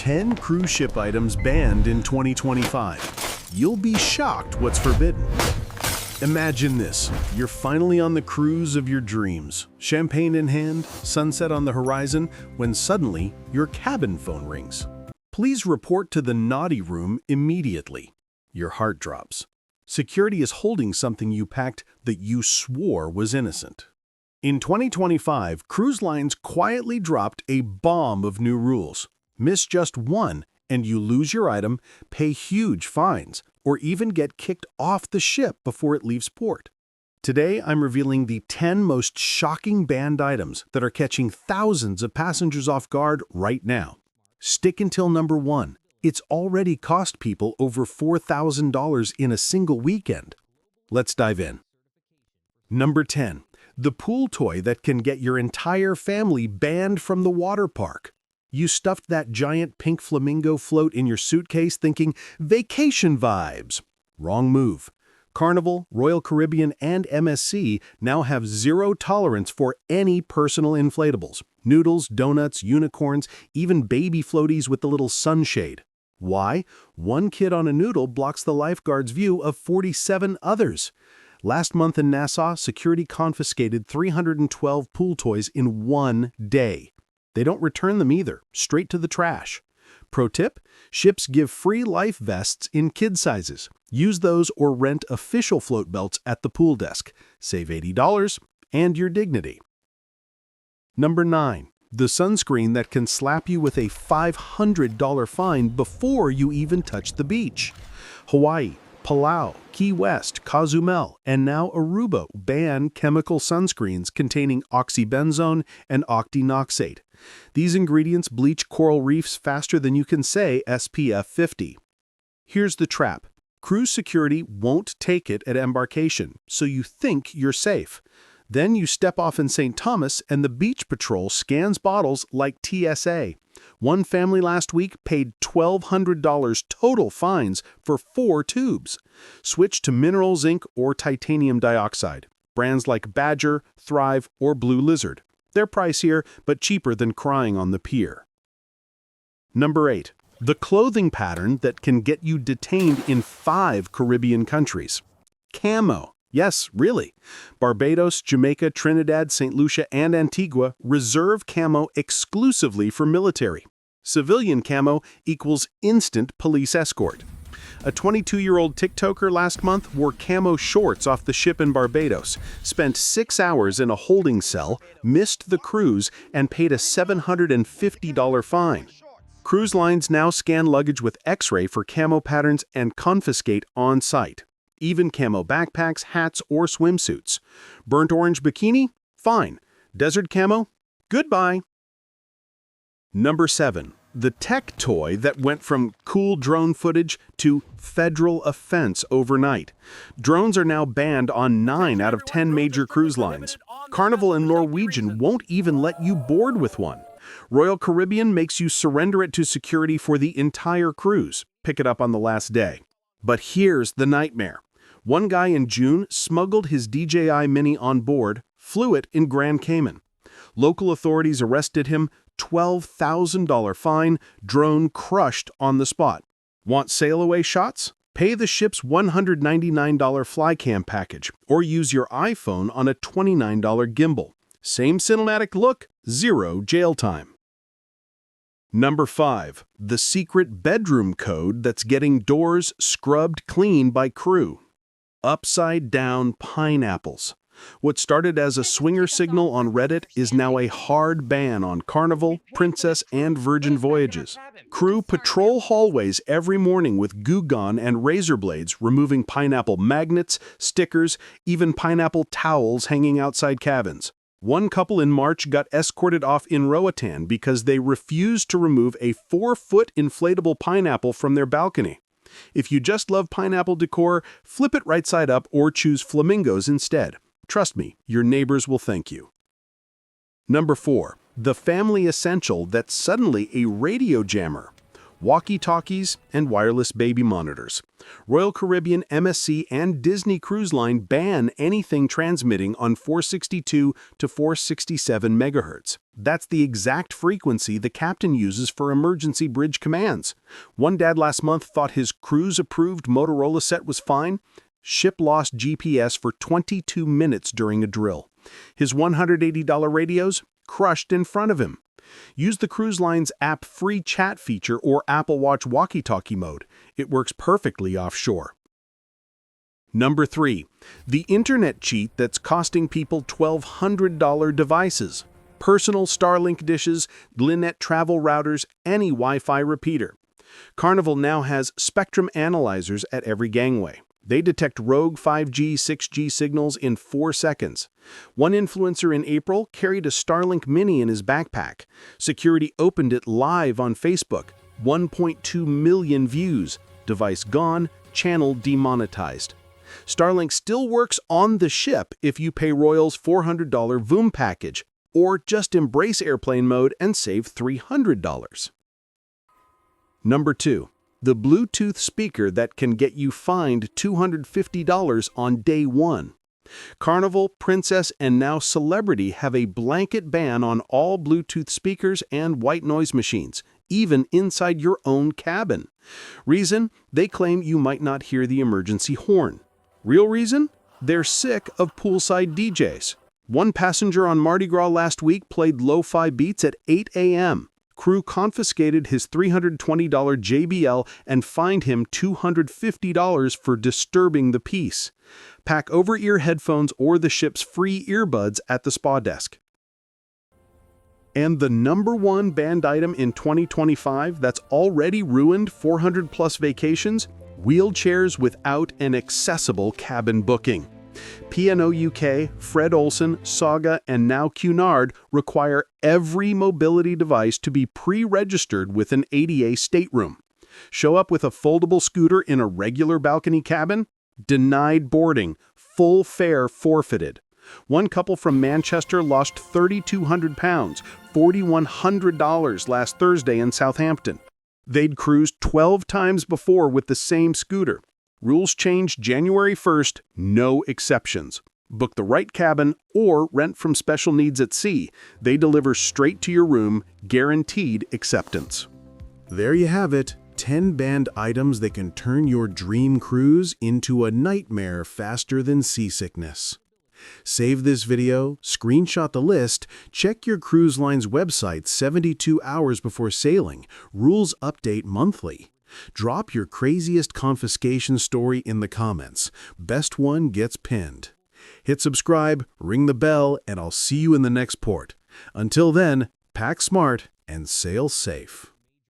10 cruise ship items banned in 2025. You'll be shocked what's forbidden. Imagine this. You're finally on the cruise of your dreams. Champagne in hand, sunset on the horizon, when suddenly your cabin phone rings. Please report to the naughty room immediately. Your heart drops. Security is holding something you packed that you swore was innocent. In 2025, cruise lines quietly dropped a bomb of new rules. Miss just one, and you lose your item, pay huge fines, or even get kicked off the ship before it leaves port. Today, I'm revealing the 10 most shocking banned items that are catching thousands of passengers off guard right now. Stick until number 1. It's already cost people over $4,000 in a single weekend. Let's dive in. Number 10. The pool toy that can get your entire family banned from the water park. You stuffed that giant pink flamingo float in your suitcase thinking, vacation vibes. Wrong move. Carnival, Royal Caribbean, and MSC now have zero tolerance for any personal inflatables. Noodles, donuts, unicorns, even baby floaties with the little sunshade. Why? One kid on a noodle blocks the lifeguard's view of 47 others. Last month in Nassau, security confiscated 312 pool toys in one day. They don't return them either, straight to the trash. Pro tip, ships give free life vests in kid sizes. Use those or rent official float belts at the pool desk. Save $80 and your dignity. Number 9. The sunscreen that can slap you with a $500 fine before you even touch the beach. Hawaii, Palau, Key West, Cozumel, and now Aruba ban chemical sunscreens containing oxybenzone and octinoxate. These ingredients bleach coral reefs faster than you can say SPF 50. Here's the trap. Cruise security won't take it at embarkation, so you think you're safe. Then you step off in St. Thomas and the beach patrol scans bottles like TSA. One family last week paid $1,200 total fines for 4 tubes. Switch to mineral zinc or titanium dioxide. Brands like Badger, Thrive, or Blue Lizard. They're pricier, but cheaper than crying on the pier. Number 8. The clothing pattern that can get you detained in 5 Caribbean countries. Camo. Yes, really. Barbados, Jamaica, Trinidad, St. Lucia, and Antigua reserve camo exclusively for military. Civilian camo equals instant police escort. A 22-year-old TikToker last month wore camo shorts off the ship in Barbados, spent 6 hours in a holding cell, missed the cruise, and paid a $750 fine. Cruise lines now scan luggage with X-ray for camo patterns and confiscate on site. Even camo backpacks, hats, or swimsuits. Burnt orange bikini? Fine. Desert camo? Goodbye. Number 7. The tech toy that went from cool drone footage to federal offense overnight. Drones are now banned on 9 out of 10 major cruise lines. Carnival and Norwegian won't even let you board with one. Royal Caribbean makes you surrender it to security for the entire cruise. Pick it up on the last day. But here's the nightmare. One guy in June smuggled his DJI Mini on board, flew it in Grand Cayman. Local authorities arrested him, $12,000 fine, drone crushed on the spot. Want sail-away shots? Pay the ship's $199 Flycam package, or use your iPhone on a $29 gimbal. Same cinematic look, 0 jail time. Number 5. The secret bedroom code that's getting doors scrubbed clean by crew. Upside-down pineapples. What started as a swinger signal on Reddit is now a hard ban on Carnival, Princess, and Virgin Voyages. Crew patrol hallways every morning with goo gun and razor blades, removing pineapple magnets, stickers, even pineapple towels hanging outside cabins. One couple in March got escorted off in Roatan because they refused to remove a 4-foot inflatable pineapple from their balcony. If you just love pineapple decor, flip it right side up or choose flamingos instead. Trust me, your neighbors will thank you. Number 4. The family essential that's suddenly a radio jammer. walkie-talkies, and wireless baby monitors. Royal Caribbean, MSC, and Disney Cruise Line ban anything transmitting on 462 to 467 megahertz. That's the exact frequency the captain uses for emergency bridge commands. One dad last month thought his cruise-approved Motorola set was fine. Ship lost GPS for 22 minutes during a drill. His $180 radios crushed in front of him. Use the cruise line's app free chat feature or Apple Watch walkie-talkie mode. It works perfectly offshore. Number 3. The internet cheat that's costing people $1,200 devices. Personal Starlink dishes, Linet travel routers, any Wi-Fi repeater. Carnival now has spectrum analyzers at every gangway. They detect rogue 5G, 6G signals in 4 seconds. One influencer in April carried a Starlink Mini in his backpack. Security opened it live on Facebook. 1.2 million views. Device gone, channel demonetized. Starlink still works on the ship if you pay Royal's $400 VOOM package, or just embrace airplane mode and save $300. Number 2. The Bluetooth speaker that can get you fined $250 on day 1. Carnival, Princess, and now Celebrity have a blanket ban on all Bluetooth speakers and white noise machines, even inside your own cabin. Reason? They claim you might not hear the emergency horn. Real reason? They're sick of poolside DJs. One passenger on Mardi Gras last week played lo-fi beats at 8 a.m. Crew confiscated his $320 JBL and fined him $250 for disturbing the peace. Pack over-ear headphones or the ship's free earbuds at the spa desk. And the number 1 banned item in 2025 that's already ruined 400-plus vacations? Wheelchairs without an accessible cabin booking. P&O UK, Fred Olsen, Saga, and now Cunard require every mobility device to be pre-registered with an ADA stateroom. Show up with a foldable scooter in a regular balcony cabin? Denied boarding. Full fare forfeited. One couple from Manchester lost 3,200 pounds, $4,100 last Thursday in Southampton. They'd cruised 12 times before with the same scooter. Rules change January 1st, no exceptions. Book the right cabin or rent from Special Needs at Sea. They deliver straight to your room, guaranteed acceptance. There you have it, 10 banned items that can turn your dream cruise into a nightmare faster than seasickness. Save this video, screenshot the list, check your cruise line's website 72 hours before sailing. Rules update monthly. Drop your craziest confiscation story in the comments. Best one gets pinned. Hit subscribe, ring the bell, and I'll see you in the next port. Until then, pack smart and sail safe.